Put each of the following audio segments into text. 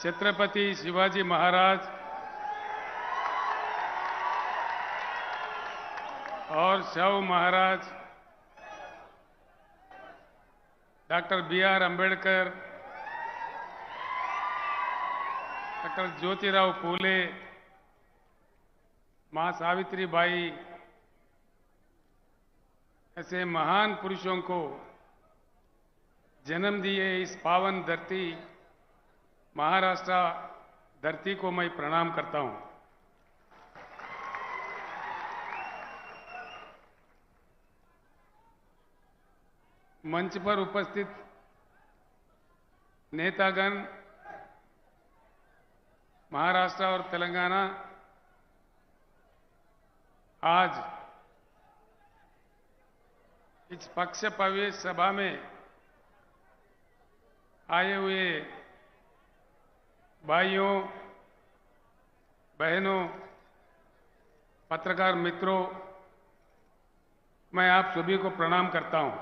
छत्रपति शिवाजी महाराज और शव Maharaj, doctor B.R. Ambedkar, doctor Jyotirao Phule, मां सावित्रीबाई, ऐसे महान पुरुषों को जन्म दिए इस पावन धरती महाराष्ट्र धरती को मैं प्रणाम करता हूं। मंच पर उपस्थित नेतागण, महाराष्ट्र और तेलंगाना आज इस पक्ष प्रवेश सभा में आए हुए भाइयों, बहनों, पत्रकार मित्रों, मैं आप सभी को प्रणाम करता हूं।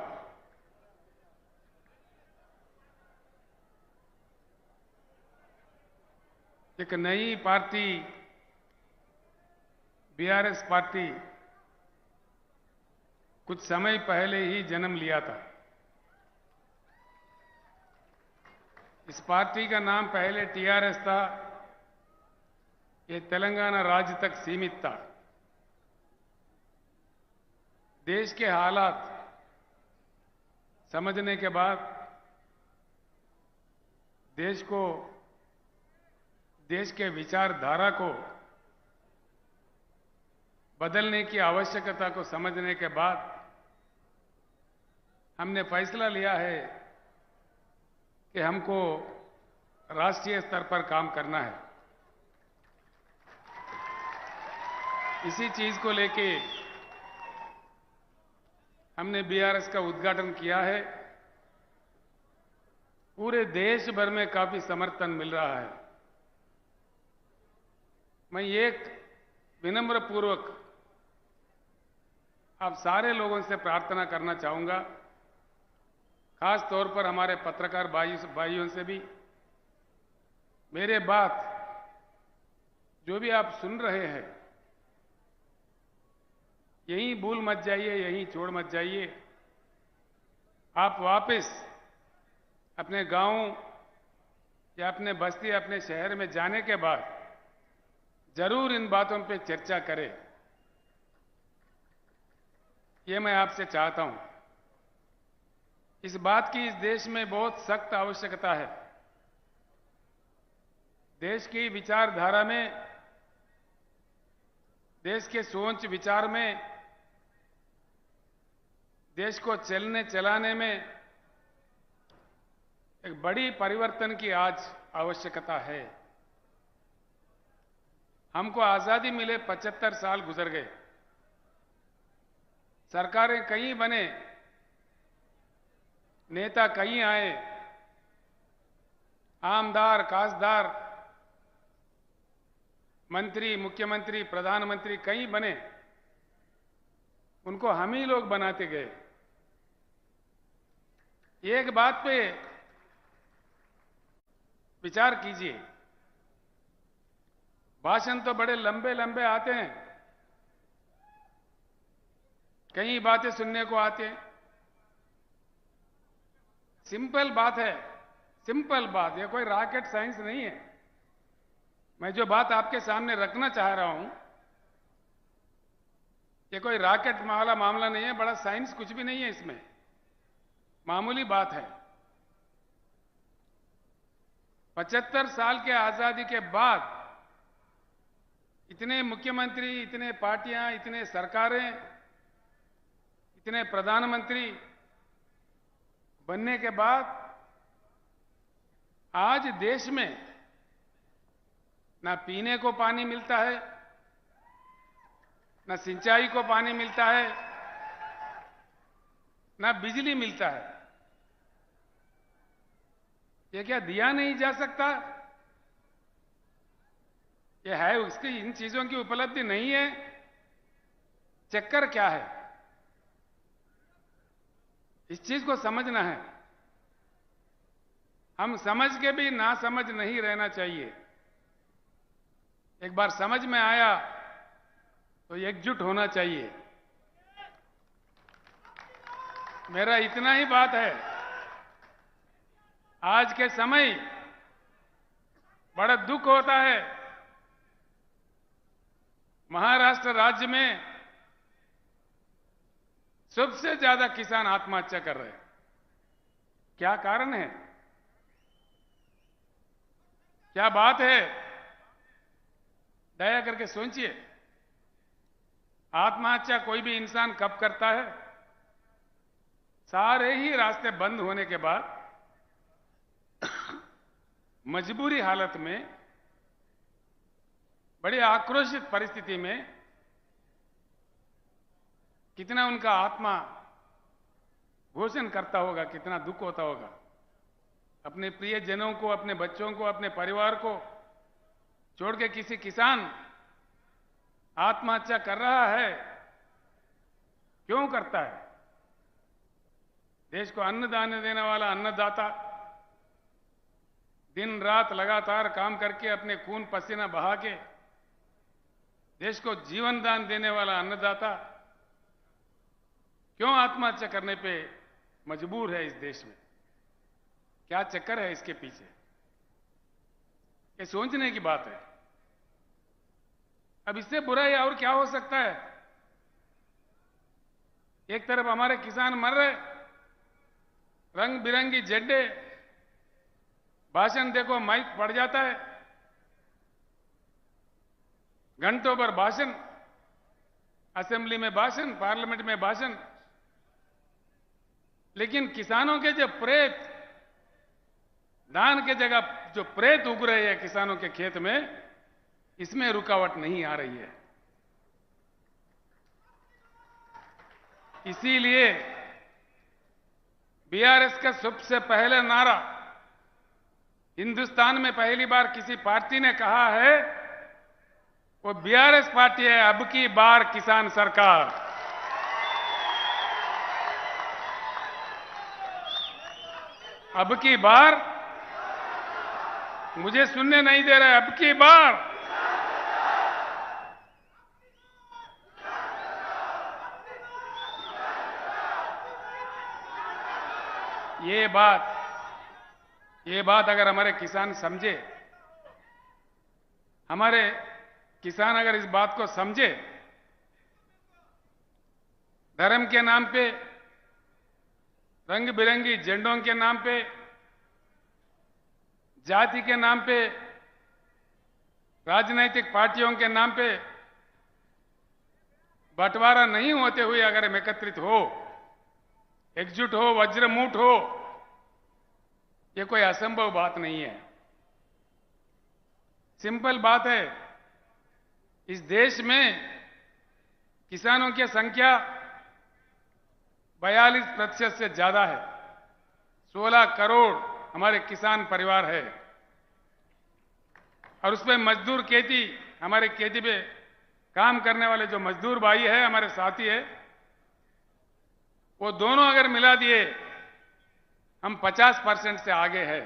एक नई पार्टी BRS पार्टी कुछ समय पहले ही जन्म लिया था। इस पार्टी का नाम पहले TRS था। ये तेलंगाना राज्य तक सीमित था। देश के हालात समझने के बाद देश के विचारधारा को बदलने की आवश्यकता को समझने के बाद हमने फैसला लिया है कि हमको राष्ट्रीय स्तर पर काम करना है। इसी चीज को लेके हमने BRS का उद्घाटन किया है। पूरे देश भर में काफी समर्थन मिल रहा है। मैं एक विनम्र पूर्वक आप सारे लोगों से प्रार्थना करना चाहूंगा, खास तौर पर हमारे पत्रकार भाइयों से भी, मेरे बात जो भी आप सुन रहे हैं यहीं भूल मत जाइए, यहीं छोड़ मत जाइए। आप वापस अपने गांव या अपने बस्ती, अपने शहर में जाने के बाद जरूर इन बातों पे चर्चा करें, ये मैं आपसे चाहता हूं। इस बात की इस देश में बहुत सख्त आवश्यकता है। देश की विचारधारा में, देश के सोच विचार में, देश को चलने चलाने में एक बड़ी परिवर्तन की आज आवश्यकता है। हमको आजादी मिले 75 साल गुजर गए। सरकारें कई बने, नेता कई आए, आमदार, खासदार, मंत्री, मुख्यमंत्री, प्रधानमंत्री कई बने। उनको हम ही लोग बनाते गए। एक बात पे विचार कीजिए, भाषण तो बड़े लंबे लंबे आते हैं, कई बातें सुनने को आते हैं। सिंपल बात है, सिंपल बात, ये कोई रॉकेट साइंस नहीं है। मैं जो बात आपके सामने रखना चाह रहा हूं, ये कोई रॉकेट वाला मामला नहीं है, बड़ा साइंस कुछ भी नहीं है इसमें, मामूली बात है। 75 साल के आजादी के बाद इतने मुख्यमंत्री, इतने पार्टियां, इतने सरकारें, इतने प्रधानमंत्री बनने के बाद आज देश में ना पीने को पानी मिलता है, ना सिंचाई को पानी मिलता है, ना बिजली मिलता है। ये क्या दिया नहीं जा सकता? ये है, उसकी इन चीजों की उपलब्धि नहीं है। चक्कर क्या है, इस चीज को समझना है। हम समझ के भी ना समझ नहीं रहना चाहिए। एक बार समझ में आया तो एकजुट होना चाहिए। मेरा इतना ही बात है। आज के समय बड़ा दुख होता है, महाराष्ट्र राज्य में सबसे ज्यादा किसान आत्महत्या कर रहे हैं। क्या कारण है? क्या बात है? दया करके सोचिए। आत्महत्या कोई भी इंसान कब करता है? सारे ही रास्ते बंद होने के बाद मजबूरी हालत में, बड़ी आक्रोशित परिस्थिति में कितना उनका आत्मा घोषण करता होगा, कितना दुख होता होगा। अपने प्रियजनों को, अपने बच्चों को, अपने परिवार को छोड़ के किसी किसान आत्महत्या कर रहा है, क्यों करता है? देश को अन्नदान देने वाला अन्नदाता, दिन रात लगातार काम करके अपने खून पसीना बहा के देश को जीवन दान देने वाला अन्नदाता क्यों आत्महत्या करने पे मजबूर है इस देश में? क्या चक्कर है इसके पीछे? ये सोचने की बात है। अब इससे बुराई और क्या हो सकता है? एक तरफ हमारे किसान मर रहे, रंग बिरंगी झंडे, भाषण देखो, माइक पड़ जाता है, घंटों भर भाषण, असेंबली में भाषण, पार्लियामेंट में भाषण। लेकिन किसानों के जो प्रेत, धान के जगह जो प्रेत उग रहे हैं किसानों के खेत में, इसमें रुकावट नहीं आ रही है। इसीलिए बीआरएस का सबसे पहले नारा, हिंदुस्तान में पहली बार किसी पार्टी ने कहा है, वो बीआरएस पार्टी है, अब की बार किसान सरकार। अब की बार, मुझे सुनने नहीं दे रहे, अब की बार ये बात अगर हमारे किसान समझे, हमारे किसान अगर इस बात को समझे, धर्म के नाम पे, रंग बिरंगी झंडों के नाम पे, जाति के नाम पे, राजनीतिक पार्टियों के नाम पे बंटवारा नहीं होते हुए अगर हम एकत्रित हो, एकजुट हो, वज्रमूठ हो, ये कोई असंभव बात नहीं है। सिंपल बात है। इस देश में किसानों की संख्या 42% से ज्यादा है। 16 करोड़ हमारे किसान परिवार है, और उसमें मजदूर खेती, हमारे खेती पे काम करने वाले जो मजदूर भाई है, हमारे साथी है, वो दोनों अगर मिला दिए, हम 50% से आगे हैं।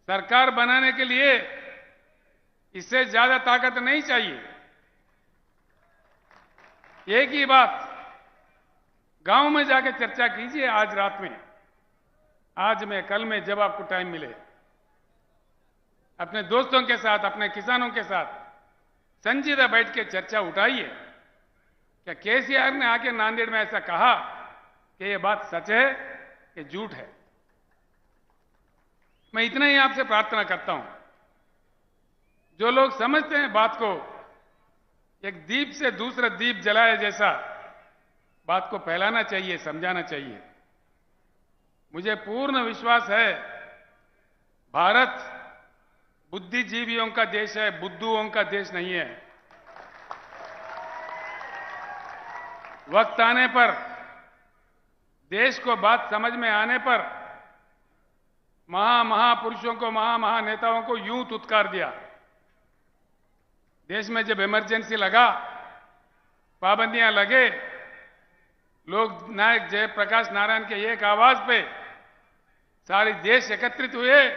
सरकार बनाने के लिए इससे ज्यादा ताकत नहीं चाहिए। एक ही बात गांव में जाके चर्चा कीजिए, आज रात में, आज में, कल में, जब आपको टाइम मिले, अपने दोस्तों के साथ, अपने किसानों के साथ संजीदा बैठ के चर्चा उठाइए। क्या केसीआर ने आके नांदेड़ में ऐसा कहा कि ये बात सच है कि झूठ है? मैं इतना ही आपसे प्रार्थना करता हूं, जो लोग समझते हैं बात को, एक दीप से दूसरा दीप जलाए जैसा बात को फैलाना चाहिए, समझाना चाहिए। मुझे पूर्ण विश्वास है, भारत बुद्धिजीवियों का देश है, बुद्धुओं का देश नहीं है। वक्त आने पर, देश को बात समझ में आने पर, महापुरुषों को, महानेताओं को यूं तुत्कार दिया। देश में जब इमरजेंसी लगा, पाबंदियां लगे, लोग नायक जयप्रकाश नारायण के एक आवाज पे सारे देश एकत्रित हुए,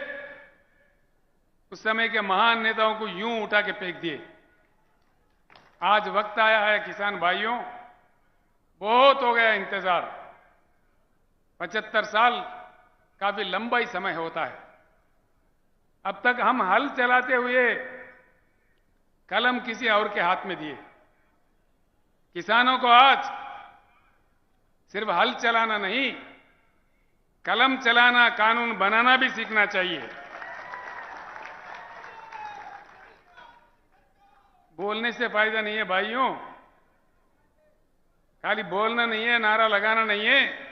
उस समय के महान नेताओं को यूं उठा के फेंक दिए। आज वक्त आया है किसान भाइयों, बहुत हो गया इंतजार। 75 साल काफी लंबा ही समय होता है। अब तक हम हल चलाते हुए कलम किसी और के हाथ में दिए। किसानों को आज सिर्फ हल चलाना नहीं, कलम चलाना, कानून बनाना भी सीखना चाहिए। बोलने से फायदा नहीं है भाइयों, खाली बोलना नहीं है, नारा लगाना नहीं है।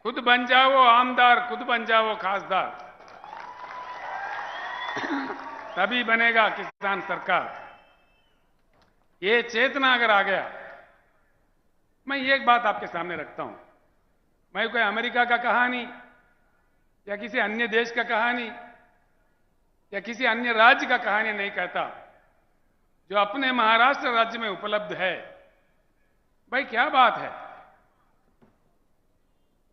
खुद बन जाओ आमदार, खुद बन जाओ खासदार, तभी बनेगा किसान सरकार। ये चेतना अगर आ गया, मैं एक बात आपके सामने रखता हूं। मैं कोई अमेरिका का कहानी या किसी अन्य देश का कहानी या किसी अन्य राज्य का कहानी नहीं कहता। जो अपने महाराष्ट्र राज्य में उपलब्ध है, भाई क्या बात है।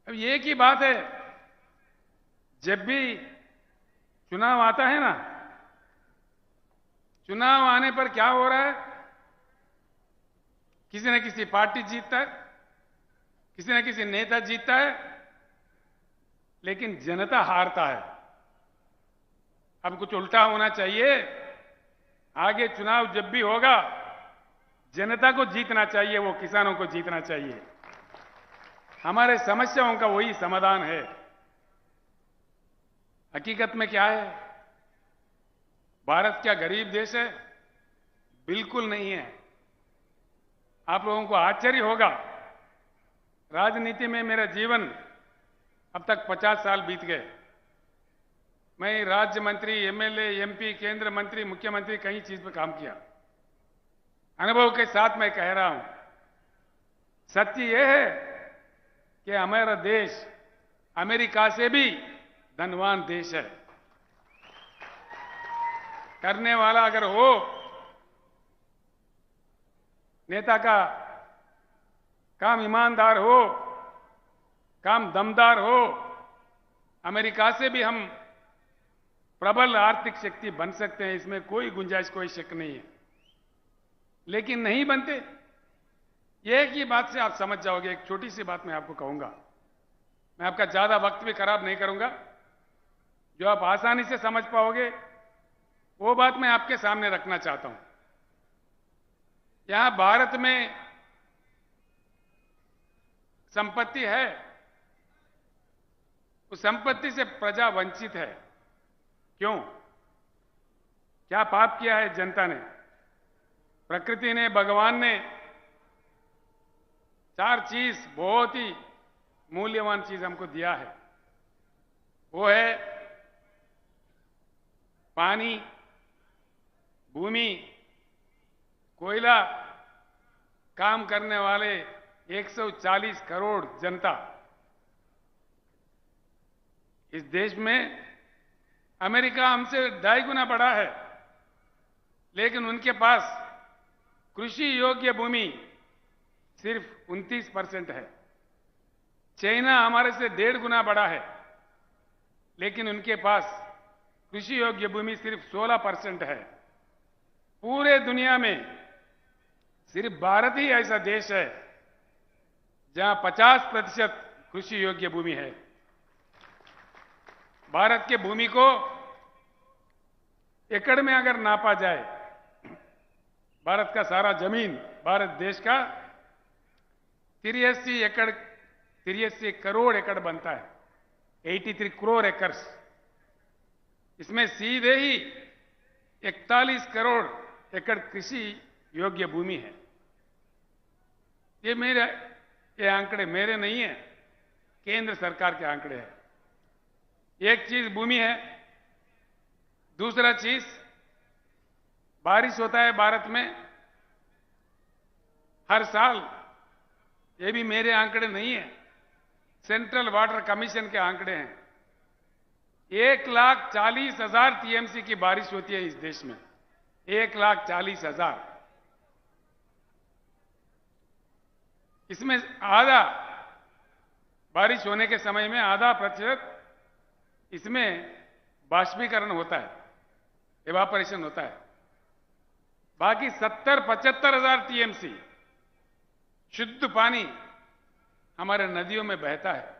अब एक ही बात है, जब भी चुनाव आता है ना, चुनाव आने पर क्या हो रहा है, किसी न किसी पार्टी जीतता है, किसी न किसी नेता जीतता है, लेकिन जनता हारता है। अब कुछ उल्टा होना चाहिए। आगे चुनाव जब भी होगा, जनता को जीतना चाहिए, वो किसानों को जीतना चाहिए। हमारे समस्याओं का वही समाधान है। हकीकत में क्या है, भारत क्या गरीब देश है? बिल्कुल नहीं है। आप लोगों को आश्चर्य होगा, राजनीति में मेरा जीवन अब तक 50 साल बीत गए। मैं राज्य मंत्री, एमएलए, एमपी, केंद्र मंत्री, मुख्यमंत्री, कई चीज पर काम किया। अनुभव के साथ मैं कह रहा हूं, सत्य यह है कि हमारा देश अमेरिका से भी धनवान देश है। करने वाला अगर हो, नेता का काम ईमानदार हो, काम दमदार हो, अमेरिका से भी हम प्रबल आर्थिक शक्ति बन सकते हैं। इसमें कोई गुंजाइश, कोई शक नहीं है। लेकिन नहीं बनते। एक ही बात से आप समझ जाओगे। एक छोटी सी बात मैं आपको कहूंगा, मैं आपका ज्यादा वक्त भी खराब नहीं करूंगा, जो आप आसानी से समझ पाओगे वो बात मैं आपके सामने रखना चाहता हूं। यहां भारत में संपत्ति है, उस संपत्ति से प्रजा वंचित है। क्यों? क्या पाप किया है जनता ने? प्रकृति ने, भगवान ने 4 चीज, बहुत ही मूल्यवान चीज हमको दिया है। वो है पानी, भूमि, कोयला, काम करने वाले 140 करोड़ जनता। इस देश में अमेरिका हमसे 2.5 गुना बड़ा है, लेकिन उनके पास कृषि योग्य भूमि सिर्फ 29% है। चाइना हमारे से 1.5 गुना बड़ा है, लेकिन उनके पास कृषि योग्य भूमि सिर्फ 16% है। पूरे दुनिया में सिर्फ भारत ही ऐसा देश है जहां 50% कृषि योग्य भूमि है। भारत के भूमि को एकड़ में अगर नापा जाए, भारत का सारा जमीन, भारत देश का 83 करोड़ एकड़ बनता है। 83 करोड़ एकर्स। इसमें सीधे ही 41 करोड़ एकड़ कृषि योग्य भूमि है। ये आंकड़े मेरे नहीं है, केंद्र सरकार के आंकड़े हैं। एक चीज भूमि है, दूसरा चीज बारिश होता है भारत में हर साल। ये भी मेरे आंकड़े नहीं है, सेंट्रल वाटर कमीशन के आंकड़े हैं। 1,40,000 टीएमसी की बारिश होती है इस देश में। 1,40,000। इसमें आधा बारिश होने के समय में, आधा प्रतिशत इसमें बाष्पीकरण होता है, इवापोरेशन होता है। बाकी 70-75 हजार टीएमसी शुद्ध पानी हमारे नदियों में बहता है,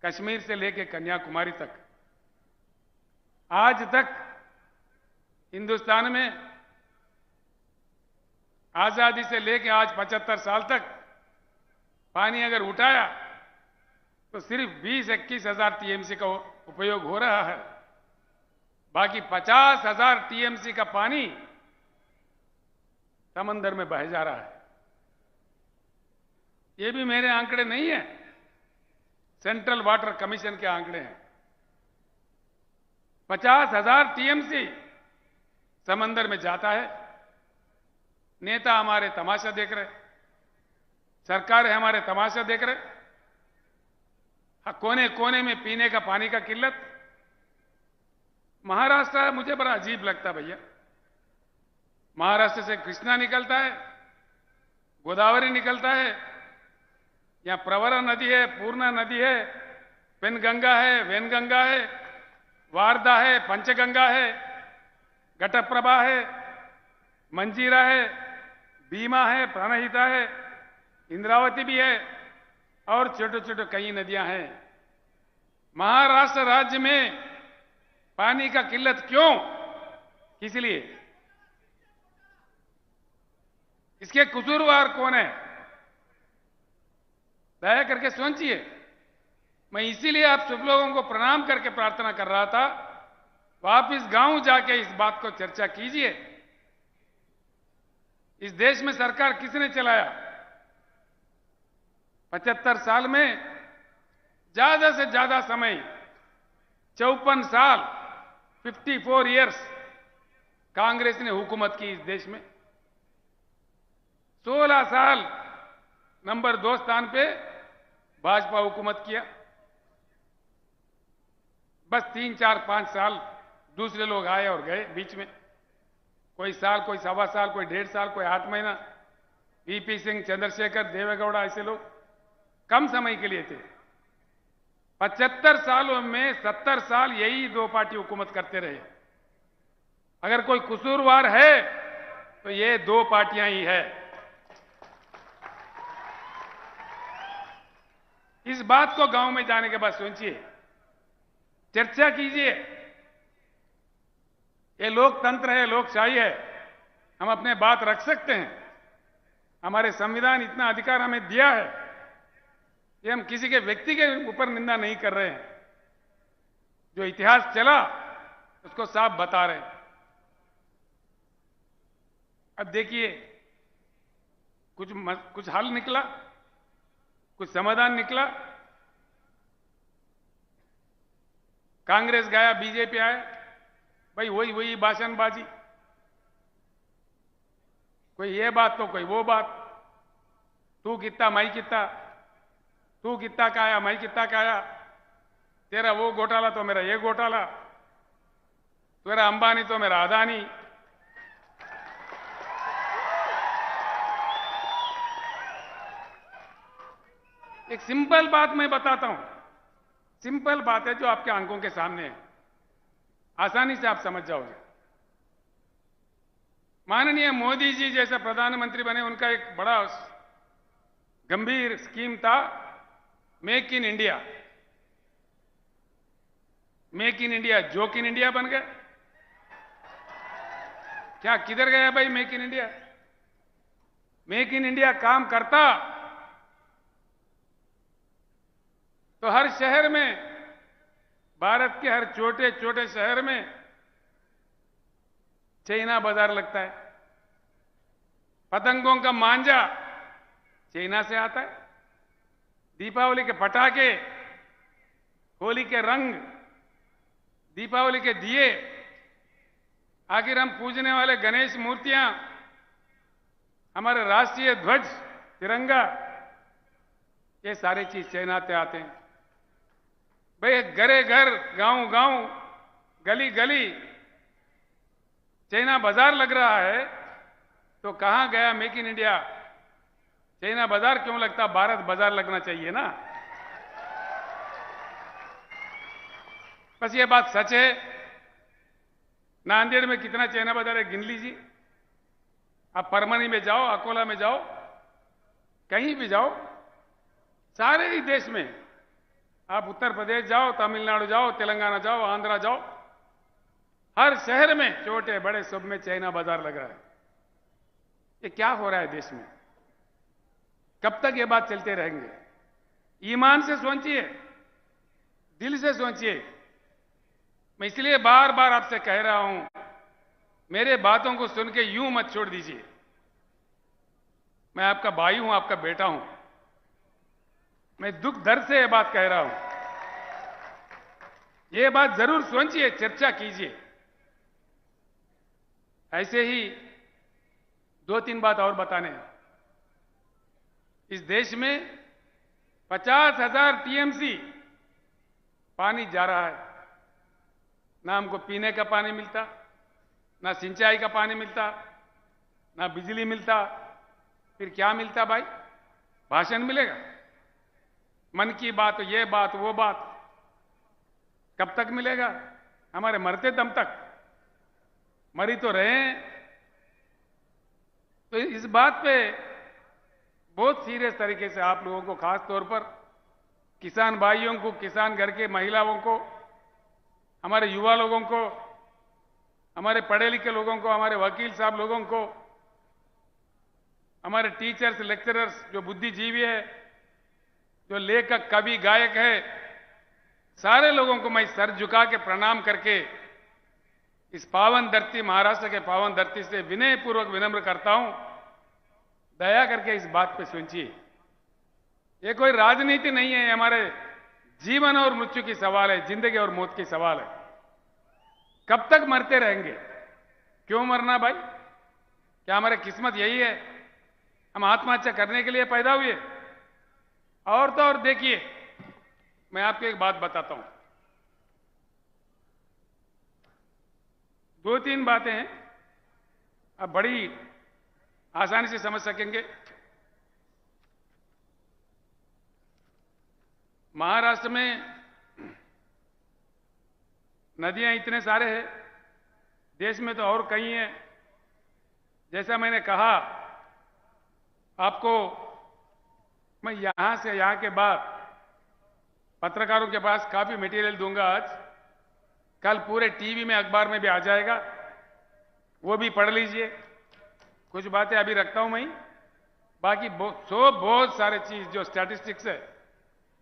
कश्मीर से लेकर कन्याकुमारी तक। आज तक हिंदुस्तान में आजादी से लेकर आज 75 साल तक पानी अगर उठाया तो सिर्फ 20-21 हजार टीएमसी का उपयोग हो रहा है। बाकी 50 हजार टीएमसी का पानी समंदर में बह जा रहा है। ये भी मेरे आंकड़े नहीं है, सेंट्रल वाटर कमीशन के आंकड़े हैं। 50 हजार टीएमसी समंदर में जाता है। नेता हमारे तमाशा देख रहे, सरकारें हमारे तमाशा देख रहे। कोने कोने में पीने का पानी का किल्लत। महाराष्ट्र मुझे बड़ा अजीब लगता भैया। महाराष्ट्र से कृष्णा निकलता है, गोदावरी निकलता है, यहां प्रवरा नदी है, पूर्णा नदी है, पेनगंगा है, वेनगंगा है, वारदा है, पंचगंगा है, घटप्रभा है, मंजीरा है, भीमा है, प्राणहिता है, इंद्रावती भी है और छोटे छोटे कई नदियां हैं। महाराष्ट्र राज्य में पानी का किल्लत क्यों? इसलिए इसके कसूरवार कौन है? दया करके सोचिए। मैं इसीलिए आप सब लोगों को प्रणाम करके प्रार्थना कर रहा था, वापिस गांव जाके इस बात को चर्चा कीजिए। इस देश में सरकार किसने चलाया? 75 साल में ज्यादा से ज्यादा समय 54 साल 54 इयर्स कांग्रेस ने हुकूमत की इस देश में। 16 साल नंबर 2 स्थान पे भाजपा हुकूमत किया। बस 3, 4, 5 साल दूसरे लोग आए और गए बीच में। कोई साल, कोई सवा साल, कोई 1.5 साल, कोई 8 महीना। वीपी सिंह, चंद्रशेखर, देवेगौड़ा ऐसे लोग कम समय के लिए थे। 75 सालों में 70 साल यही 2 पार्टी हुकूमत करते रहे। अगर कोई कसूरवार है तो ये 2 पार्टियां ही है। इस बात को गांव में जाने के बाद सोचिए, चर्चा कीजिए। ये लोकतंत्र है, लोकशाही है, हम अपने बात रख सकते हैं। हमारे संविधान इतना अधिकार हमें दिया है। ये हम किसी के व्यक्ति के ऊपर निंदा नहीं कर रहे हैं। जो इतिहास चला उसको साफ बता रहे हैं। अब देखिए, कुछ हल निकला, कुछ समाधान निकला। कांग्रेस गया, बीजेपी आया, भाई वही भाषणबाजी। कोई ये बात तो कोई वो बात। तू कितना मैं कितना, तू कितना का आया मैं कितना का आया, तेरा वो घोटाला तो मेरा ये घोटाला, तेरा अंबानी तो मेरा अदानी। एक सिंपल बात मैं बताता हूं, सिंपल बात है जो आपके आंखों के सामने है, आसानी से आप समझ जाओगे। माननीय मोदी जी जैसे प्रधानमंत्री बने, उनका एक बड़ा गंभीर स्कीम था, make in India. Make in India joke in India बन गया। क्या किधर गया भाई make in India? Make in India काम करता तो हर शहर में, भारत के हर छोटे छोटे शहर में चाइना बाजार लगता है। पतंगों का मांझा चाइना से आता है। दीपावली के पटाखे, होली के रंग, दीपावली के दिए, आखिर हम पूजने वाले गणेश मूर्तियां, हमारे राष्ट्रीय ध्वज तिरंगा, ये सारी चीज चाइना से आते हैं। भाई घरे घर, गांव गांव, गली गली चाइना बाजार लग रहा है, तो कहां गया मेक इन इंडिया? चाइना बाजार क्यों लगता? भारत बाजार लगना चाहिए ना। बस ये बात सच है। नांदेड़ में कितना चाइना बाजार है गिन लीजिए। आप परमनी में जाओ, अकोला में जाओ, कहीं भी जाओ, सारे ही देश में, आप उत्तर प्रदेश जाओ, तमिलनाडु जाओ, तेलंगाना जाओ, आंध्रा जाओ, हर शहर में छोटे बड़े सब में चाइना बाजार लग रहा है। ये क्या हो रहा है देश में? कब तक ये बात चलते रहेंगे? ईमान से सोचिए, दिल से सोचिए। मैं इसलिए बार बार आपसे कह रहा हूं, मेरे बातों को सुन के यूं मत छोड़ दीजिए। मैं आपका भाई हूं, आपका बेटा हूं। मैं दुख दर्द से यह बात कह रहा हूं। यह बात जरूर सोचिए, चर्चा कीजिए। ऐसे ही 2-3 बात और बताने हैं। इस देश में 50,000 टीएमसी पानी जा रहा है। ना हमको पीने का पानी मिलता, ना सिंचाई का पानी मिलता, ना बिजली मिलता। फिर क्या मिलता भाई? भाषण मिलेगा, मन की बात, ये बात, वो बात। कब तक मिलेगा? हमारे मरते दम तक। मरी तो रहे हैं। तो इस बात पे बहुत सीरियस तरीके से आप लोगों को, खास तौर पर किसान भाइयों को, किसान घर के महिलाओं को, हमारे युवा लोगों को, हमारे पढ़े लिखे लोगों को, हमारे वकील साहब लोगों को, हमारे टीचर्स, लेक्चरर्स जो बुद्धिजीवी है, जो लेखक, कवि, गायक है, सारे लोगों को मैं सर झुका के प्रणाम करके इस पावन धरती, महाराष्ट्र के पावन धरती से विनय पूर्वक विनम्र करता हूं, दया करके इस बात पे सोचिए। ये कोई राजनीति नहीं है, हमारे जीवन और मृत्यु की सवाल है, जिंदगी और मौत की सवाल है। कब तक मरते रहेंगे? क्यों मरना भाई? क्या हमारी किस्मत यही है? हम आत्महत्या करने के लिए पैदा हुए? और तो और देखिए, मैं आपको एक बात बताता हूं। 2-3 बातें हैं, आप बड़ी आसानी से समझ सकेंगे। महाराष्ट्र में नदियां इतने सारे हैं, देश में तो और कई हैं। जैसा मैंने कहा आपको, मैं यहां से, यहां के बाद पत्रकारों के पास काफी मटेरियल दूंगा आज। कल पूरे टीवी में, अखबार में भी आ जाएगा, वो भी पढ़ लीजिए। कुछ बातें अभी रखता हूं मैं, बाकी बहुत सारे चीज जो स्टैटिस्टिक्स है,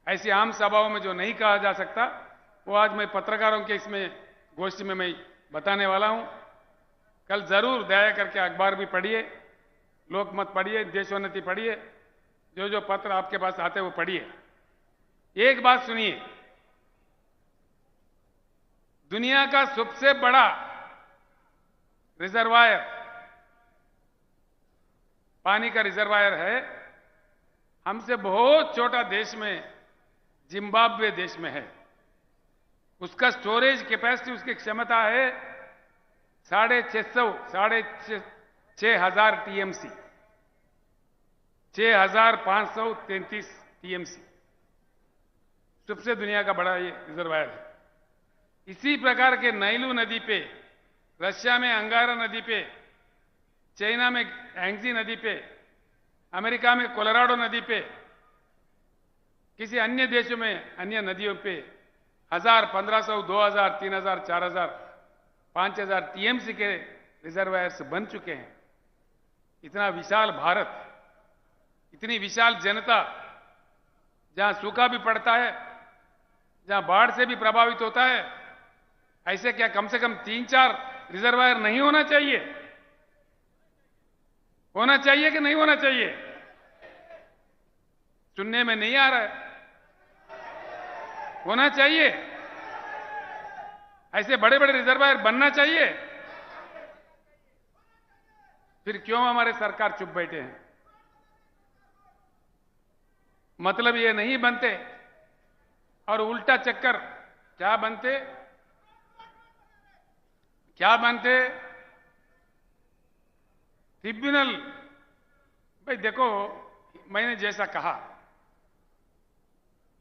ऐसी आम सभाओं में जो नहीं कहा जा सकता, वो आज मैं पत्रकारों के इसमें गोष्ठी में मैं बताने वाला हूं। कल जरूर दया करके अखबार भी पढ़िए, लोकमत पढ़िए, देशोन्नति पढ़िए, जो जो पत्र आपके पास आते हैं वो पढ़िए। एक बात सुनिए, दुनिया का सबसे बड़ा रिजर्वायर, पानी का रिजर्वायर है, हमसे बहुत छोटा देश में, जिम्बाब्वे देश में है। उसका स्टोरेज कैपेसिटी, उसकी क्षमता है 6,500 टीएमसी, 6,533 टीएमसी। सबसे दुनिया का बड़ा ये रिजर्वायर है। इसी प्रकार के नाइलू नदी पे, रशिया में अंगारा नदी पे, चाइना में हैंगजी नदी पे, अमेरिका में कोलोराडो नदी पे, किसी अन्य देशों में अन्य नदियों पे 1000, 1500, 2000, 3000, 4000, 5000 टीएमसी के रिजर्वायर्स बन चुके हैं। इतना विशाल भारत, इतनी विशाल जनता, जहां सूखा भी पड़ता है, जहां बाढ़ से भी प्रभावित होता है, ऐसे क्या कम से कम 3-4 रिजर्वायर नहीं होना चाहिए? होना चाहिए कि नहीं होना चाहिए? सुनने में नहीं आ रहा है। होना चाहिए। ऐसे बड़े बड़े रिजर्वायर बनना चाहिए। फिर क्यों हमारे सरकार चुप बैठे हैं? मतलब ये नहीं बनते, और उल्टा चक्कर क्या बनते? क्या बनते? ट्रिब्यूनल। भाई देखो, मैंने जैसा कहा,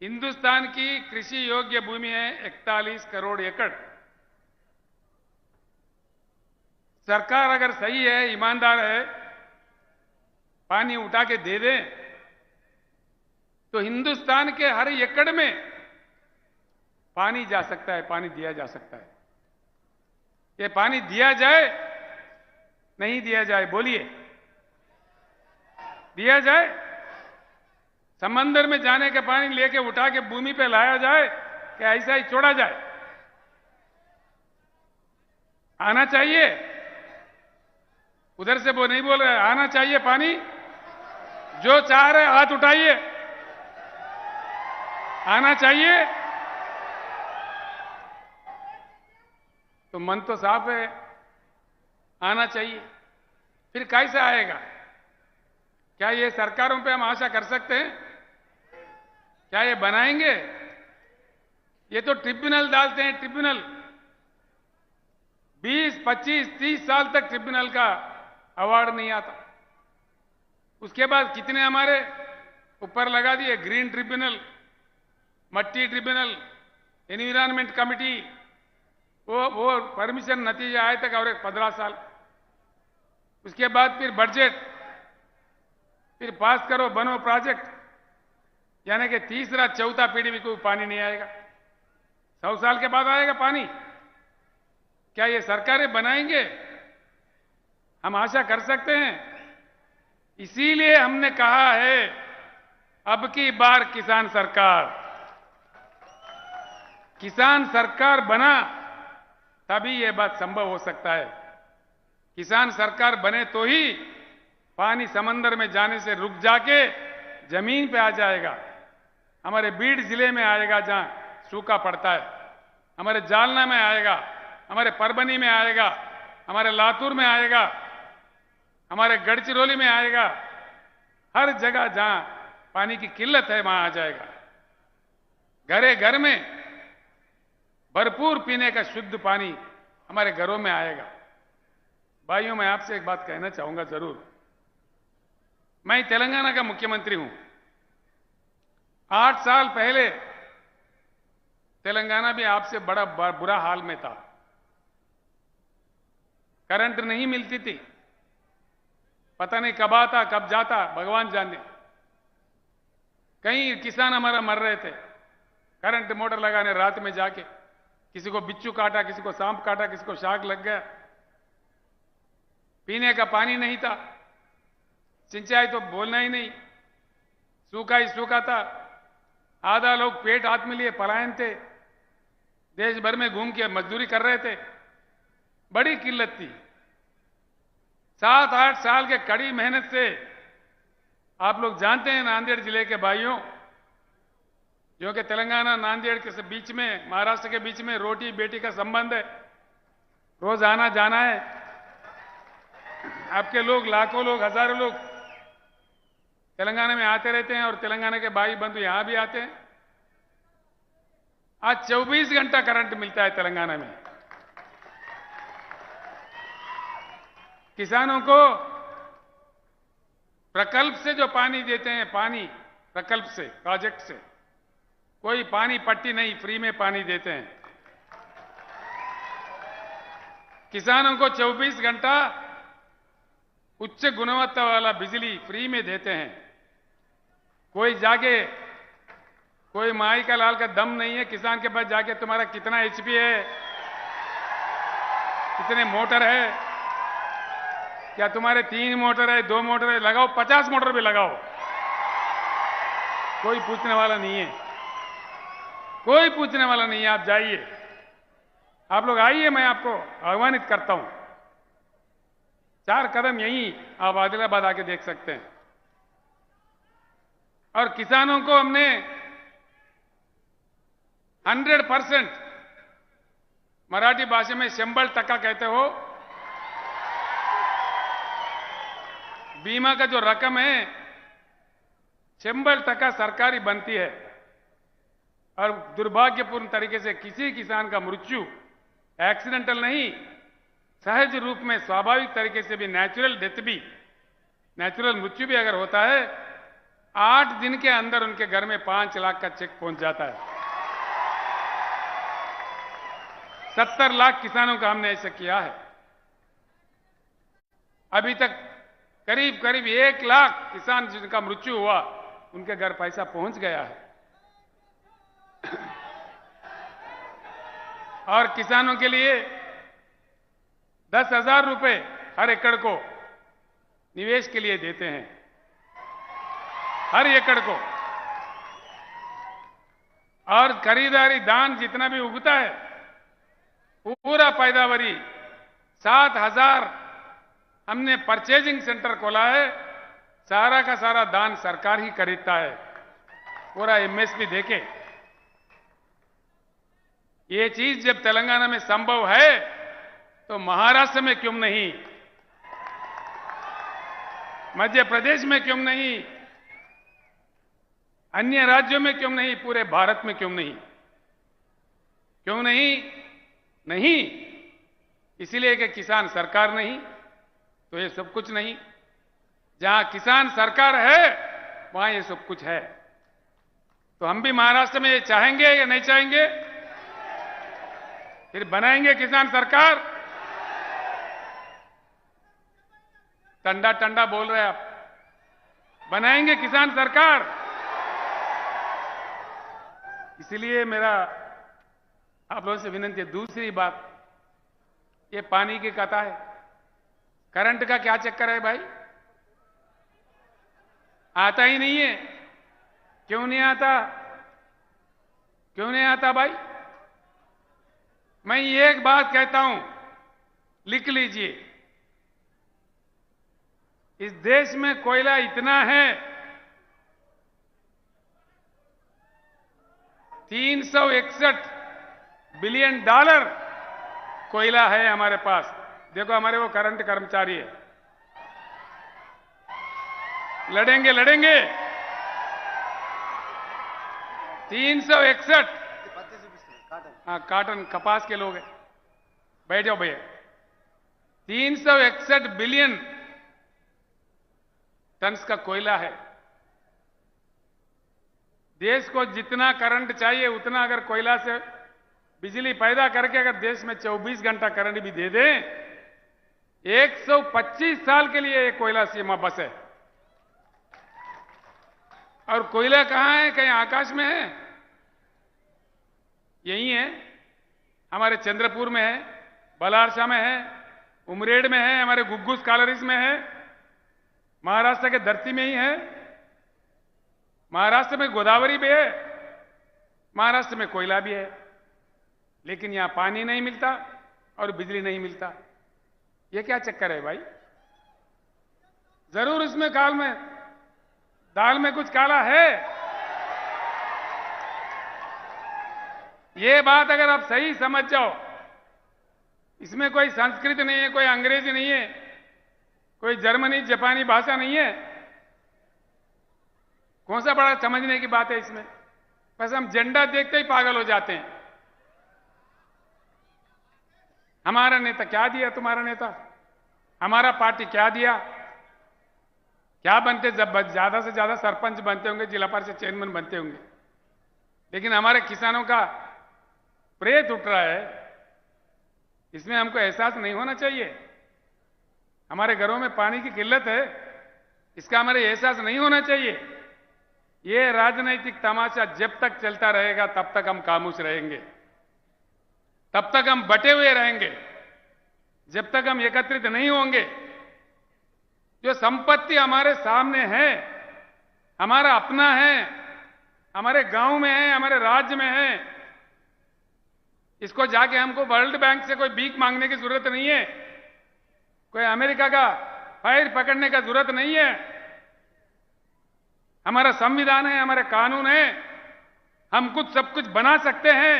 हिंदुस्तान की कृषि योग्य भूमि है 41 करोड़ एकड़। सरकार अगर सही है, ईमानदार है, पानी उठा के दे दे तो हिंदुस्तान के हर एकड़ में पानी जा सकता है, पानी दिया जा सकता है। ये पानी दिया जाए, नहीं दिया जाए, बोलिए, दिया जाए? समंदर में जाने के पानी लेके उठा के भूमि पे लाया जाए कि ऐसा ही छोड़ा जाए? आना चाहिए। उधर से वो नहीं बोल रहे, आना चाहिए पानी। जो चाह रहे हाथ उठाइए, आना चाहिए। तो मन तो साफ है, आना चाहिए। फिर कैसे आएगा? क्या ये सरकारों पे हम आशा कर सकते हैं? क्या ये बनाएंगे? ये तो ट्रिब्यूनल डालते हैं, ट्रिब्यूनल। 20, 25, 30 साल तक ट्रिब्यूनल का अवार्ड नहीं आता। उसके बाद कितने हमारे ऊपर लगा दिए, ग्रीन ट्रिब्यूनल, मट्टी ट्रिब्यूनल, एनवायरमेंट कमिटी, वो परमिशन नतीजा आए तक और 15 साल। उसके बाद फिर बजट, फिर पास करो, बनो प्रोजेक्ट, यानी कि तीसरा चौथा पीढ़ी में कोई पानी नहीं आएगा। 100 साल के बाद आएगा पानी। क्या ये सरकारें बनाएंगे? हम आशा कर सकते हैं? इसीलिए हमने कहा है, अब की बार किसान सरकार। किसान सरकार बना तभी ये बात संभव हो सकता है। किसान सरकार बने तो ही पानी समंदर में जाने से रुक जाके जमीन पे आ जाएगा। हमारे बीड जिले में आएगा जहां सूखा पड़ता है, हमारे जालना में आएगा, हमारे परभनी में आएगा, हमारे लातूर में आएगा, हमारे गढ़चिरौली में आएगा। हर जगह जहां पानी की किल्लत है वहां आ जाएगा। घरे घर में भरपूर पीने का शुद्ध पानी हमारे घरों में आएगा। भाइयों, मैं आपसे एक बात कहना चाहूंगा जरूर। मैं तेलंगाना का मुख्यमंत्री हूं। 8 साल पहले तेलंगाना भी आपसे बड़ा बुरा हाल में था। करंट नहीं मिलती थी, पता नहीं कब आता कब जाता, भगवान जाने। कई किसान हमारा मर रहे थे करंट मोटर लगाने रात में जाके। किसी को बिच्छू काटा, किसी को सांप काटा, किसी को शाक लग गया। पीने का पानी नहीं था, सिंचाई तो बोलना ही नहीं, सूखा ही सूखा था। आधा लोग पेट हाथ में लिए पलायन थे, देश भर में घूम के मजदूरी कर रहे थे। बड़ी किल्लत थी। 7-8 साल के कड़ी मेहनत से, आप लोग जानते हैं नांदेड़ जिले के भाइयों, जो कि तेलंगाना नांदेड़ के बीच में, महाराष्ट्र के बीच में रोटी बेटी का संबंध है। रोज आना जाना है। आपके लोग, लाखों लोग, हजारों लोग तेलंगाना में आते रहते हैं और तेलंगाना के भाई बंधु यहां भी आते हैं। आज 24 घंटा करंट मिलता है तेलंगाना में। किसानों को प्रकल्प से जो पानी देते हैं, पानी प्रकल्प से, प्रोजेक्ट से, कोई पानी पट्टी नहीं, फ्री में पानी देते हैं। किसानों को 24 घंटा उच्च गुणवत्ता वाला बिजली फ्री में देते हैं। कोई जाके, कोई माई का लाल का दम नहीं है किसान के पास जाके तुम्हारा कितना एचपी है, कितने मोटर है, क्या तुम्हारे 3 मोटर है, 2 मोटर है, लगाओ 50 मोटर भी लगाओ, कोई पूछने वाला नहीं है। कोई पूछने वाला नहीं है। आप जाइए, आप लोग आइए, मैं आपको आह्वानित करता हूं। 4 कदम यहीं आप आदिलाबाद आके देख सकते हैं। और किसानों को हमने 100%, मराठी भाषा में 100% कहते हो, बीमा का जो रकम है 100% सरकारी बनती है। और दुर्भाग्यपूर्ण तरीके से किसी किसान का मृत्यु एक्सीडेंटल नहीं, सहज रूप में स्वाभाविक तरीके से भी, नेचुरल डेथ भी, नेचुरल मृत्यु भी अगर होता है, 8 दिन के अंदर उनके घर में 5 लाख का चेक पहुंच जाता है। 70 लाख किसानों का हमने ऐसा किया है। अभी तक करीब करीब 1 लाख किसान जिनका मृत्यु हुआ उनके घर पैसा पहुंच गया है। और किसानों के लिए 10,000 रुपए हर एकड़ को निवेश के लिए देते हैं, हर एकड़ को। और खरीदारी धान जितना भी उगता है पूरा पैदावारी 7,000 हमने परचेजिंग सेंटर खोला है। सारा का सारा धान सरकार ही खरीदता है, पूरा एमएसपी देके। ये चीज जब तेलंगाना में संभव है तो महाराष्ट्र में क्यों नहीं, मध्य प्रदेश में क्यों नहीं, अन्य राज्यों में क्यों नहीं, पूरे भारत में क्यों नहीं? क्यों नहीं? नहीं इसलिए कि किसान सरकार नहीं तो ये सब कुछ नहीं। जहां किसान सरकार है वहां ये सब कुछ है। तो हम भी महाराष्ट्र में ये चाहेंगे या नहीं चाहेंगे? फिर बनाएंगे किसान सरकार? टंडा टंडा बोल रहे आप, बनाएंगे किसान सरकार? इसलिए मेरा आप लोगों से विनती है। दूसरी बात, ये पानी की कथा है। करंट का क्या चक्कर है भाई? आता ही नहीं है। क्यों नहीं आता? क्यों नहीं आता भाई? मैं एक बात कहता हूं, लिख लीजिए। इस देश में कोयला इतना है, 361 बिलियन डॉलर कोयला है हमारे पास। देखो हमारे वो करंट कर्मचारी है, लड़ेंगे लड़ेंगे। 361 हाँ काटन कपास के लोग हैं, बैठ जाओ भैया। 361 बिलियन टन्स का कोयला है। देश को जितना करंट चाहिए उतना अगर कोयला से बिजली पैदा करके अगर देश में 24 घंटा करंट भी दे दें, 125 साल के लिए ये कोयला सीमा बस है। और कोयला कहां है? कहीं आकाश में है? यही है, हमारे चंद्रपुर में है, बलारसा में है, उमरेड में है, हमारे गुग्गुस कालरीज में है, महाराष्ट्र के धरती में ही है। महाराष्ट्र में गोदावरी भी है, महाराष्ट्र में कोयला भी है, लेकिन यहां पानी नहीं मिलता और बिजली नहीं मिलता। यह क्या चक्कर है भाई? जरूर इसमें दाल में कुछ काला है। ये बात अगर आप सही समझ जाओ, इसमें कोई संस्कृत नहीं है, कोई अंग्रेजी नहीं है, कोई जर्मनी जापानी भाषा नहीं है। कौन सा बड़ा समझने की बात है इसमें? बस हम झंडा देखते ही पागल हो जाते हैं। हमारा नेता क्या दिया? तुम्हारा नेता हमारा पार्टी क्या दिया? क्या बनते? जब ज्यादा से ज्यादा सरपंच बनते होंगे, जिला परिषद चेयरमैन बनते होंगे, लेकिन हमारे किसानों का प्रेत उठ रहा है। इसमें हमको एहसास नहीं होना चाहिए? हमारे घरों में पानी की किल्लत है, इसका हमारे एहसास नहीं होना चाहिए? ये राजनीतिक तमाशा जब तक चलता रहेगा तब तक हम खामोश रहेंगे, तब तक हम बटे हुए रहेंगे, जब तक हम एकत्रित नहीं होंगे। जो संपत्ति हमारे सामने है, हमारा अपना है, हमारे गांव में है, हमारे राज्य में है, इसको जाके हमको वर्ल्ड बैंक से कोई भीख मांगने की जरूरत नहीं है, कोई अमेरिका का फाइल पकड़ने का जरूरत नहीं है। हमारा संविधान है, हमारे कानून है, हम कुछ सब कुछ बना सकते हैं।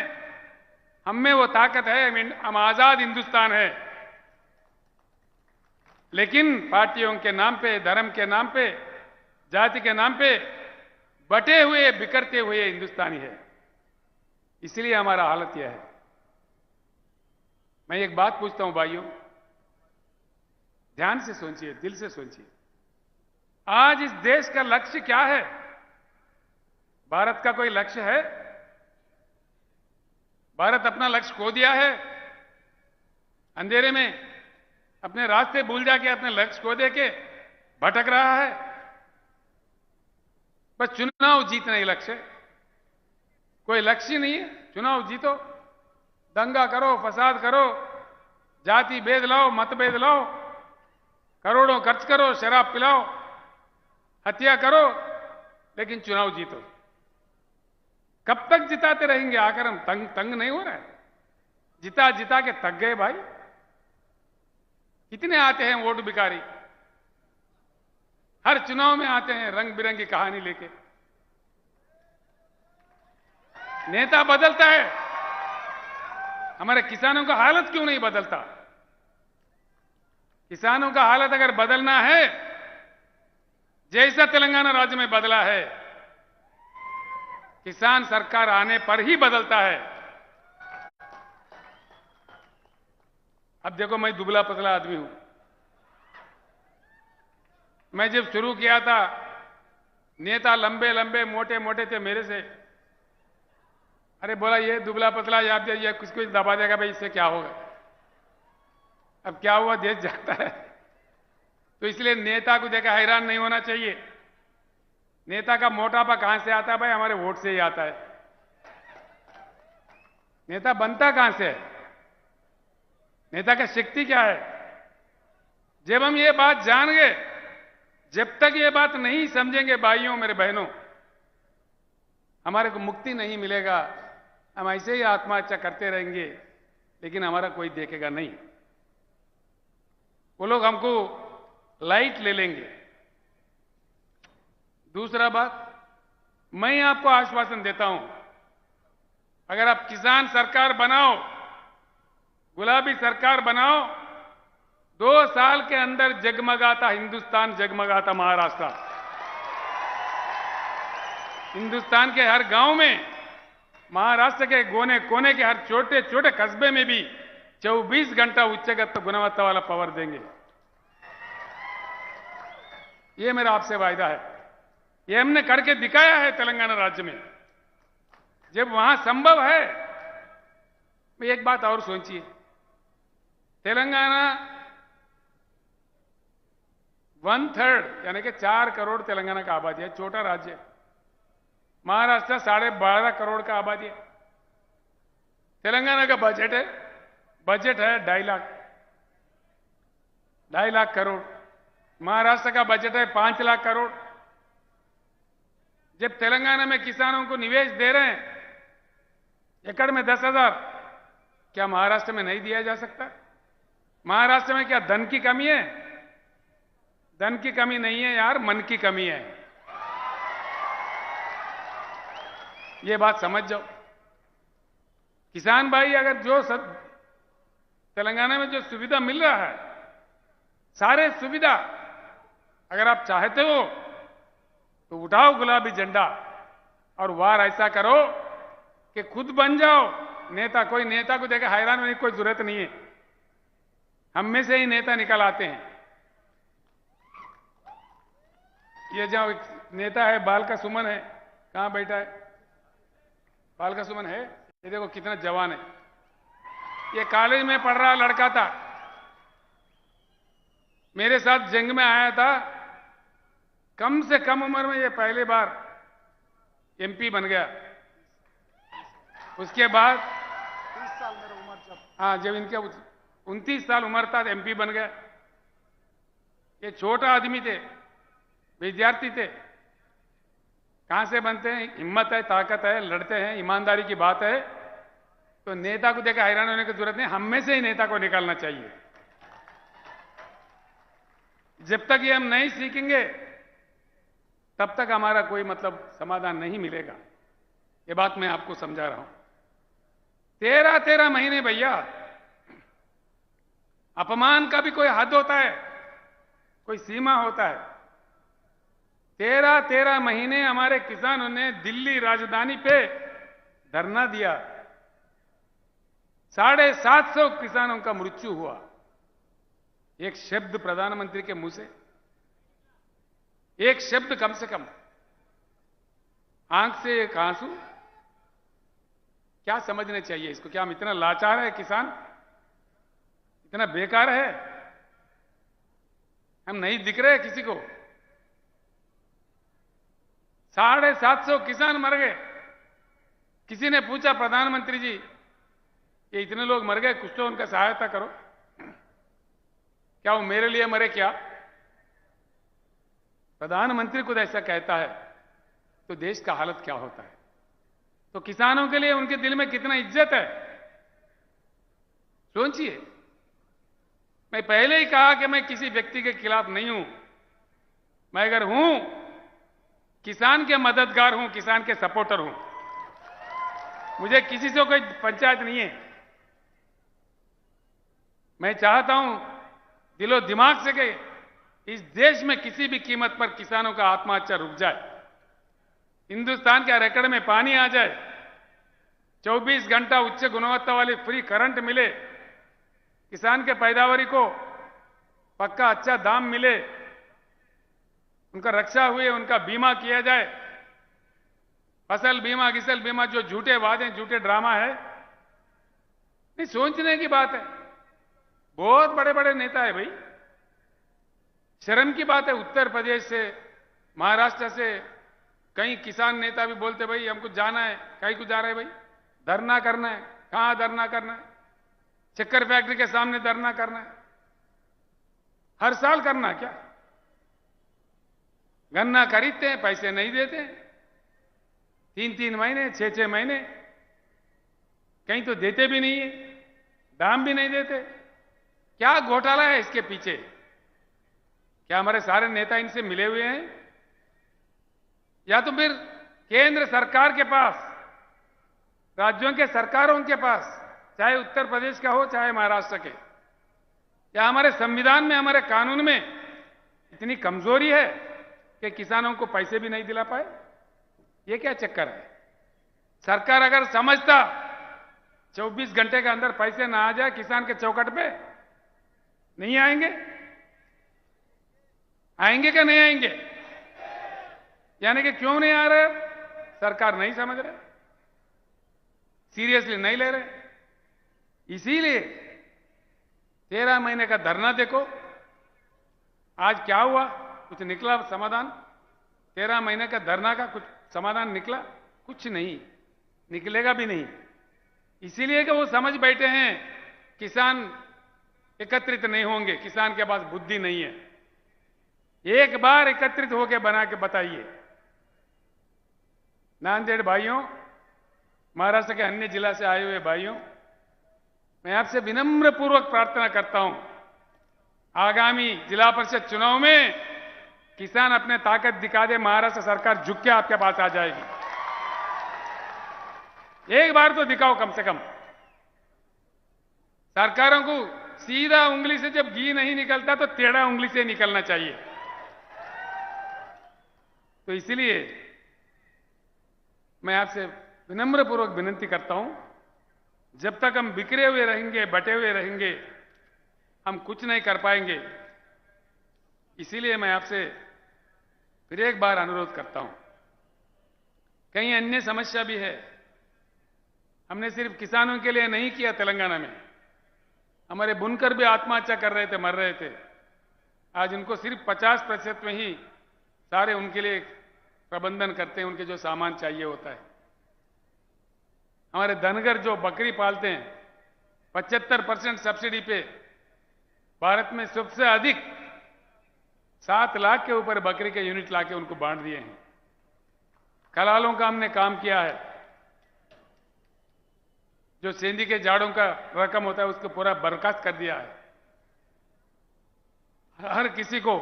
हम में वो ताकत है, हम आजाद हिंदुस्तान है। लेकिन पार्टियों के नाम पे, धर्म के नाम पे, जाति के नाम पे बटे हुए, बिखरते हुए हिंदुस्तानी है। इसलिए हमारा हालत यह है। मैं एक बात पूछता हूं भाइयों, ध्यान से सोचिए, दिल से सोचिए। आज इस देश का लक्ष्य क्या है? भारत का कोई लक्ष्य है? भारत अपना लक्ष्य खो दिया है अंधेरे में, अपने रास्ते भूल जाके अपने लक्ष्य खो दे के भटक रहा है। बस चुनाव जीतना ही लक्ष्य है, कोई लक्ष्य नहीं है। चुनाव जीतो, दंगा करो, फसाद करो, जाति भेद लाओ, मतभेद लाओ, करोड़ों खर्च करो, शराब पिलाओ, हत्या करो, लेकिन चुनाव जीतो। कब तक जिताते रहेंगे? आकर हम तंग नहीं हो रहा है? जिता जिता के थक गए भाई। कितने आते हैं वोट भिखारी, हर चुनाव में आते हैं रंग बिरंगी कहानी लेके। नेता बदलता है, हमारे किसानों का हालत क्यों नहीं बदलता? किसानों का हालत अगर बदलना है, जैसा तेलंगाना राज्य में बदला है, किसान सरकार आने पर ही बदलता है। अब देखो, मैं दुबला पतला आदमी हूं। मैं जब शुरू किया था, नेता लंबे लंबे मोटे मोटे थे मेरे से। अरे बोला, ये दुबला पतला याद ये कुछ दबा देगा भाई, इससे क्या होगा? अब क्या हुआ, देश जाता है। तो इसलिए नेता को देखा हैरान नहीं होना चाहिए। नेता का मोटापा कहां से आता है भाई? हमारे वोट से ही आता है। नेता बनता कहां से है? नेता का शक्ति क्या है? जब हम ये बात जान गए, जब तक ये बात नहीं समझेंगे भाइयों मेरे बहनों, हमारे को मुक्ति नहीं मिलेगा। हम ऐसे ही आत्महत्या करते रहेंगे, लेकिन हमारा कोई देखेगा नहीं। वो लोग हमको लाइट ले लेंगे। दूसरा बात, मैं आपको आश्वासन देता हूं, अगर आप किसान सरकार बनाओ, गुलाबी सरकार बनाओ, 2 साल के अंदर जगमगाता हिंदुस्तान, जगमगाता महाराष्ट्र। हिंदुस्तान के हर गांव में, महाराष्ट्र के कोने कोने के हर छोटे छोटे कस्बे में भी 24 घंटा उच्चगत गुणवत्ता वाला पावर देंगे। ये मेरा आपसे वायदा है। ये हमने करके दिखाया है तेलंगाना राज्य में। जब वहां संभव है, मैं एक बात और सोचिए, तेलंगाना 1/3 यानी कि 4 करोड़ तेलंगाना का आबादी है, छोटा राज्य है। महाराष्ट्र 12.5 करोड़ का आबादी है। तेलंगाना का बजट है 2.5 लाख करोड़। महाराष्ट्र का बजट है 5 लाख करोड़। जब तेलंगाना में किसानों को निवेश दे रहे हैं एकड़ में 10,000, क्या महाराष्ट्र में नहीं दिया जा सकता? महाराष्ट्र में क्या धन की कमी है? धन की कमी नहीं है यार, मन की कमी है। ये बात समझ जाओ। किसान भाई, अगर जो तेलंगाना में जो सुविधा मिल रहा है, सारे सुविधा अगर आप चाहते हो तो उठाओ गुलाबी झंडा और वार ऐसा करो कि खुद बन जाओ नेता। कोई नेता को देखा हैरान होने की कोई जरूरत नहीं है, हम में से ही नेता निकल आते हैं। ये जो नेता है बाल का सुमन है, कहां बैठा है? बाल का सुमन है, ये देखो कितना जवान है। ये कॉलेज में पढ़ रहा लड़का था, मेरे साथ जंग में आया था। कम से कम उम्र में ये पहली बार एमपी बन गया। उसके बाद 30 साल मेरा उम्र जब इनके 29 साल उम्र था एमपी बन गया। ये छोटा आदमी थे, विद्यार्थी थे। कहां से बनते हैं? हिम्मत है, ताकत है, लड़ते हैं, ईमानदारी की बात है। तो नेता को देखा हैरान होने की जरूरत नहीं, हम में से ही नेता को निकालना चाहिए। जब तक ये हम नहीं सीखेंगे तब तक हमारा कोई समाधान नहीं मिलेगा। ये बात मैं आपको समझा रहा हूं। 13 महीने भैया, अपमान का भी कोई हद होता है, कोई सीमा होता है। 13 महीने हमारे किसानों ने दिल्ली राजधानी पे धरना दिया। 750 किसानों का मृत्यु हुआ। एक शब्द प्रधानमंत्री के मुंह से, एक शब्द कम से कम। आंख से एक आंसू। क्या समझना चाहिए इसको? क्या हम इतना लाचार है किसान? इतना बेकार है? हम नहीं दिख रहे किसी को? 750 किसान मर गए। किसी ने पूछा प्रधानमंत्री जी, ये इतने लोग मर गए, कुछ तो उनका सहायता करो। क्या वो मेरे लिए मरे क्या? प्रधानमंत्री खुद ऐसा कहता है तो देश का हालत क्या होता है? तो किसानों के लिए उनके दिल में कितना इज्जत है, सोचिए। मैं पहले ही कहा कि मैं किसी व्यक्ति के खिलाफ नहीं हूं। मैं अगर हूं, किसान के मददगार हूं, किसान के सपोर्टर हूं। मुझे किसी से कोई पंचायत नहीं है। मैं चाहता हूं दिलो दिमाग से कि इस देश में किसी भी कीमत पर किसानों का आत्महत्या रुक जाए, हिंदुस्तान के रिकॉर्ड में पानी आ जाए, 24 घंटा उच्च गुणवत्ता वाली फ्री करंट मिले, किसान के पैदावारी को पक्का अच्छा दाम मिले, उनका रक्षा हुए, उनका बीमा किया जाए। फसल बीमा, किसल बीमा, जो झूठे वादे, झूठे ड्रामा है, नहीं, सोचने की बात है। बहुत बड़े बड़े नेता है भाई। शर्म की बात है, उत्तर प्रदेश से, महाराष्ट्र से कई किसान नेता भी बोलते भाई हमको जाना है। कहीं को जा रहे हैं भाई? धरना करना है। कहां धरना करना है? शक्कर फैक्ट्री के सामने धरना करना है। हर साल करना क्या? गन्ना खरीदते हैं, पैसे नहीं देते, 3-3 महीने, 6-6 महीने, कहीं तो देते भी नहीं है, दाम भी नहीं देते। क्या घोटाला है इसके पीछे? क्या हमारे सारे नेता इनसे मिले हुए हैं? या तो फिर केंद्र सरकार के पास, राज्यों के सरकारों के पास, चाहे उत्तर प्रदेश का हो चाहे महाराष्ट्र के, या हमारे संविधान में, हमारे कानून में इतनी कमजोरी है कि किसानों को पैसे भी नहीं दिला पाए? ये क्या चक्कर है? सरकार अगर समझता 24 घंटे के अंदर पैसे ना आ जाए किसान के चौखट पे, नहीं आएंगे? आएंगे क्या नहीं आएंगे? यानी कि क्यों नहीं आ रहे? सरकार नहीं समझ रहे, सीरियसली नहीं ले रहे। इसीलिए 13 महीने का धरना देखो, आज क्या हुआ? कुछ निकला समाधान? 13 महीने का धरना का कुछ समाधान निकला? कुछ नहीं, निकलेगा भी नहीं। इसीलिए कि वो समझ बैठे हैं किसान एकत्रित नहीं होंगे, किसान के पास बुद्धि नहीं है। एक बार एकत्रित होकर बना के बताइए। नांदेड़ भाइयों, महाराष्ट्र के अन्य जिला से आए हुए भाइयों, मैं आपसे विनम्र पूर्वक प्रार्थना करता हूं, आगामी जिला परिषद चुनाव में किसान अपने ताकत दिखा दे, महाराष्ट्र सरकार झुक के आपके पास आ जाएगी। एक बार तो दिखाओ कम से कम। सरकारों को सीधा उंगली से जब घी नहीं निकलता तो टेढ़ा उंगली से निकलना चाहिए। तो इसलिए मैं आपसे विनम्र पूर्वक विनती करता हूं, जब तक हम बिखरे हुए रहेंगे, बटे हुए रहेंगे, हम कुछ नहीं कर पाएंगे। इसीलिए मैं आपसे फिर एक बार अनुरोध करता हूं, कहीं अन्य समस्या भी है। हमने सिर्फ किसानों के लिए नहीं किया, तेलंगाना में हमारे बुनकर भी आत्महत्या कर रहे थे, मर रहे थे। आज उनको सिर्फ 50% में ही सारे उनके लिए प्रबंधन करते हैं, उनके जो सामान चाहिए होता है। हमारे धनगर जो बकरी पालते हैं, 75% सब्सिडी पे भारत में सबसे अधिक 7 लाख के ऊपर बकरी के यूनिट लाके उनको बांट दिए हैं। कलालों का हमने काम किया है, जो सेंधी के जाड़ों का रकम होता है उसको पूरा बर्खास्त कर दिया है। हर किसी को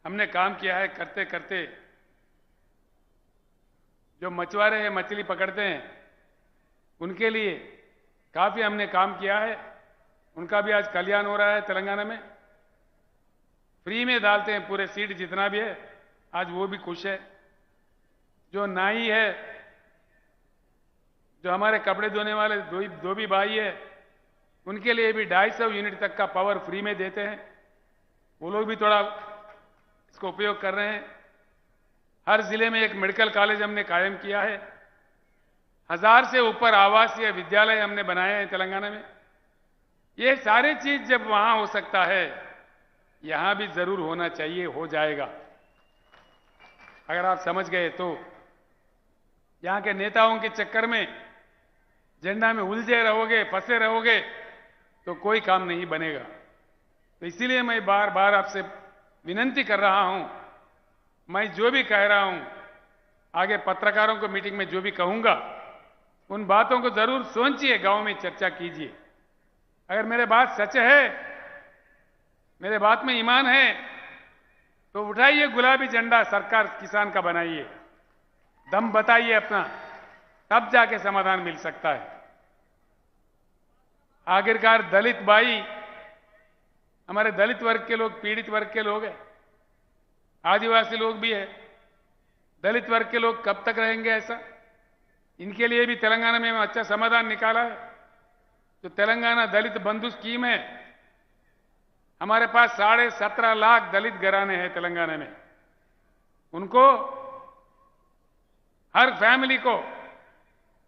हमने काम किया है। करते करते जो मछुआरे हैं, मछली पकड़ते हैं, उनके लिए काफी हमने काम किया है। उनका भी आज कल्याण हो रहा है। तेलंगाना में फ्री में डालते हैं पूरे सीड जितना भी है, आज वो भी खुश है। जो नाई है, जो हमारे कपड़े धोने वाले धोबी भाई है, उनके लिए भी 250 यूनिट तक का पावर फ्री में देते हैं। वो लोग भी थोड़ा इसको उपयोग कर रहे हैं। हर जिले में एक मेडिकल कॉलेज हमने कायम किया है। 1000 से ऊपर आवासीय विद्यालय हमने बनाए हैं तेलंगाना में। ये सारी चीज जब वहां हो सकता है, यहां भी जरूर होना चाहिए, हो जाएगा। अगर आप समझ गए तो यहां के नेताओं के चक्कर में झंडा में उलझे रहोगे, फंसे रहोगे तो कोई काम नहीं बनेगा। तो इसीलिए मैं बार बार आपसे विनती कर रहा हूं, मैं जो भी कह रहा हूं, आगे पत्रकारों को मीटिंग में जो भी कहूंगा, उन बातों को जरूर सोचिए, गांव में चर्चा कीजिए। अगर मेरे बात सच है, मेरे बात में ईमान है, तो उठाइए गुलाबी झंडा, सरकार किसान का बनाइए, दम बताइए अपना, तब जाके समाधान मिल सकता है। आखिरकार दलित भाई, हमारे दलित वर्ग के लोग पीड़ित वर्ग के लोग हैं, आदिवासी लोग भी है। दलित वर्ग के लोग कब तक रहेंगे ऐसा? इनके लिए भी तेलंगाना में अच्छा समाधान निकाला है। तो तेलंगाना दलित बंधु स्कीम है। हमारे पास 17.5 लाख दलित घराने हैं तेलंगाना में। उनको, हर फैमिली को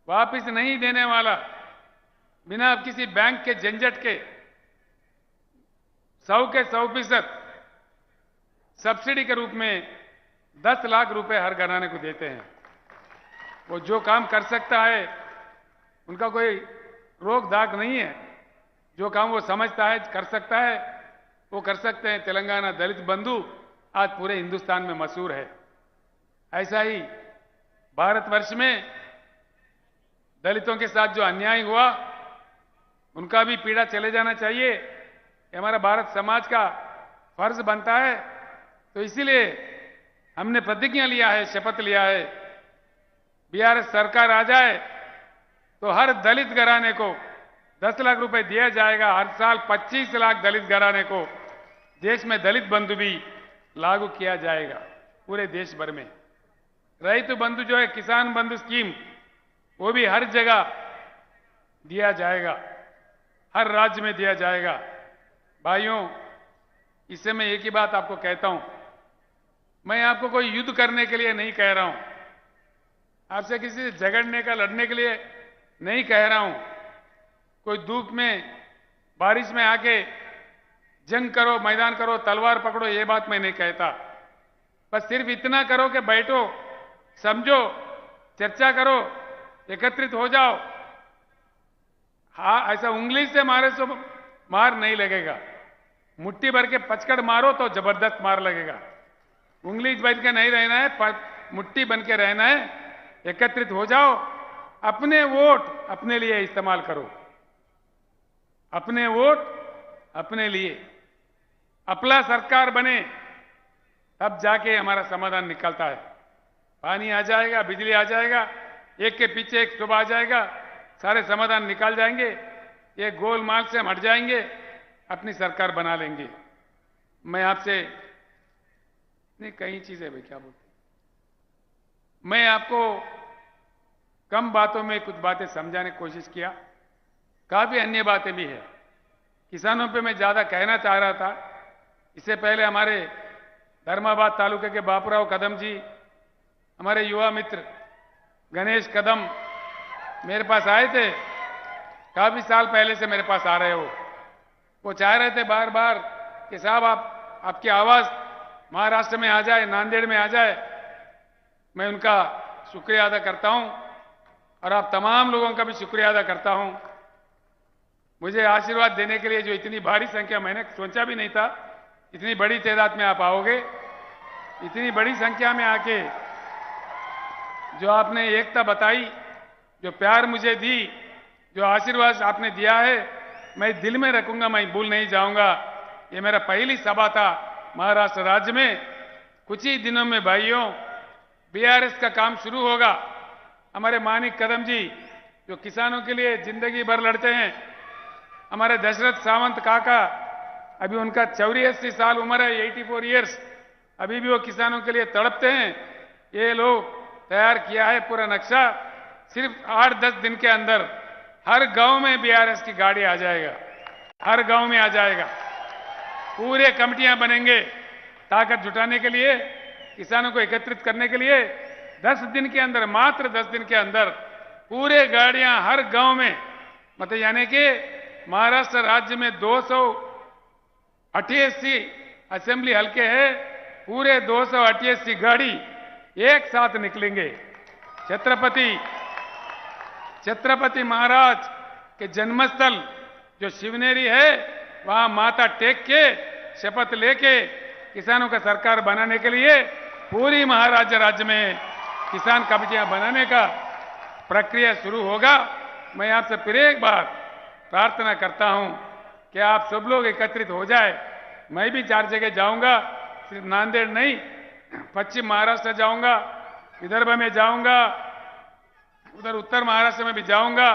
वापस नहीं देने वाला, बिना किसी बैंक के झंझट के 100% सब्सिडी के रूप में 10 लाख रुपए हर घराने को देते हैं। वो जो काम कर सकता है, उनका कोई रोक दाग नहीं है। जो काम वो समझता है कर सकता है, वो कर सकते हैं। तेलंगाना दलित बंधु आज पूरे हिंदुस्तान में मशहूर है। ऐसा ही भारतवर्ष में दलितों के साथ जो अन्याय हुआ, उनका भी पीड़ा चले जाना चाहिए। ये हमारा भारत समाज का फर्ज बनता है। तो इसीलिए हमने प्रतिज्ञा लिया है, शपथ लिया है, बीआरएस सरकार आ जाए तो हर दलित घराने को 10 लाख रुपए दिया जाएगा। हर साल 25 लाख दलित घराने को देश में दलित बंधु भी लागू किया जाएगा पूरे देश भर में। रैतु बंधु जो है, किसान बंधु स्कीम, वो भी हर जगह दिया जाएगा, हर राज्य में दिया जाएगा। भाइयों, इससे मैं एक ही बात आपको कहता हूं, मैं आपको कोई युद्ध करने के लिए नहीं कह रहा हूं, आपसे किसी से झगड़ने का, लड़ने के लिए नहीं कह रहा हूं। कोई धूप में, बारिश में आके जंग करो, मैदान करो, तलवार पकड़ो, ये बात मैं नहीं कहता। बस सिर्फ इतना करो कि बैठो, समझो, चर्चा करो, एकत्रित हो जाओ। हाँ, ऐसा उंगली से मारे तो मार नहीं लगेगा। मुट्ठी भर के पचकड़ मारो तो जबरदस्त मार लगेगा। उंगली बन के नहीं रहना है, मुट्ठी बन के रहना है। एकत्रित हो जाओ, अपने वोट अपने लिए इस्तेमाल करो, अपने वोट अपने लिए। अपना सरकार बने, तब जाके हमारा समाधान निकलता है। पानी आ जाएगा, बिजली आ जाएगा, एक के पीछे एक सुबह आ जाएगा, सारे समाधान निकाल जाएंगे। ये गोलमाल से हम हट जाएंगे, अपनी सरकार बना लेंगे। मैं आपसे नहीं, कई चीजें भाई क्या बोलते, मैं आपको कम बातों में कुछ बातें समझाने की कोशिश किया, काफी अन्य बातें भी है। किसानों पे मैं ज्यादा कहना चाह रहा था। इससे पहले हमारे धर्माबाद तालुके के बापूराव कदम जी, हमारे युवा मित्र गणेश कदम मेरे पास आए थे। काफी साल पहले से मेरे पास आ रहे हो। वो चाह रहे थे बार बार कि साहब आपकी आवाज महाराष्ट्र में आ जाए, नांदेड़ में आ जाए। मैं उनका शुक्रिया अदा करता हूं और आप तमाम लोगों का भी शुक्रिया अदा करता हूं। मुझे आशीर्वाद देने के लिए जो इतनी भारी संख्या, मैंने सोचा भी नहीं था इतनी बड़ी तादाद में आप आओगे। इतनी बड़ी संख्या में आके जो आपने एकता बताई, जो प्यार मुझे दी, जो आशीर्वाद आपने दिया है, मैं दिल में रखूंगा, मैं भूल नहीं जाऊंगा। ये मेरा पहली सभा था महाराष्ट्र राज्य में। कुछ ही दिनों में भाइयों बीआरएस का काम शुरू होगा। हमारे मानिक कदम जी जो किसानों के लिए जिंदगी भर लड़ते हैं, हमारे दशरथ सावंत काका, अभी उनका 84 साल उम्र है, 84 ईयर्स, अभी भी वो किसानों के लिए तड़पते हैं। ये लोग तैयार किया है पूरा नक्शा। सिर्फ 8-10 दिन के अंदर हर गांव में बीआरएस की गाड़ी आ जाएगा, हर गांव में आ जाएगा। पूरे कमिटियां बनेंगे ताकत जुटाने के लिए। किसानों को एकत्रित करने के लिए 10 दिन के अंदर, मात्र 10 दिन के अंदर पूरे गाड़ियां हर गांव में, मतलब यानी कि महाराष्ट्र राज्य में 288 असेंबली हल्के हैं, पूरे 288 गाड़ी एक साथ निकलेंगे। छत्रपति महाराज के जन्मस्थल जो शिवनेरी है, वहां माथा टेक के शपथ लेके किसानों का सरकार बनाने के लिए पूरी महाराष्ट्र राज्य में किसान कमेटियां बनाने का प्रक्रिया शुरू होगा। मैं आपसे फिर एक बार प्रार्थना करता हूं कि आप सब लोग एकत्रित हो जाए। मैं भी 4 जगह जाऊंगा, सिर्फ नांदेड़ नहीं, पश्चिम महाराष्ट्र जाऊंगा, विदर्भ में जाऊंगा, उधर उत्तर महाराष्ट्र में भी जाऊंगा,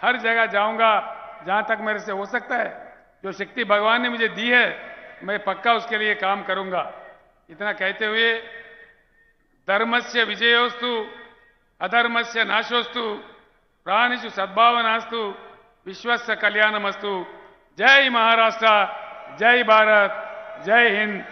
हर जगह जाऊंगा जहां तक मेरे से हो सकता है। जो शक्ति भगवान ने मुझे दी है, मैं पक्का उसके लिए काम करूंगा। इतना कहते हुए धर्मस्य विजयोस्तु अधर्मस्य नाशोस्तु प्राणिषु सद्भावनास्तु विश्वस्य कल्याणमस्तु। जय महाराष्ट्र, जय भारत, जय हिंद।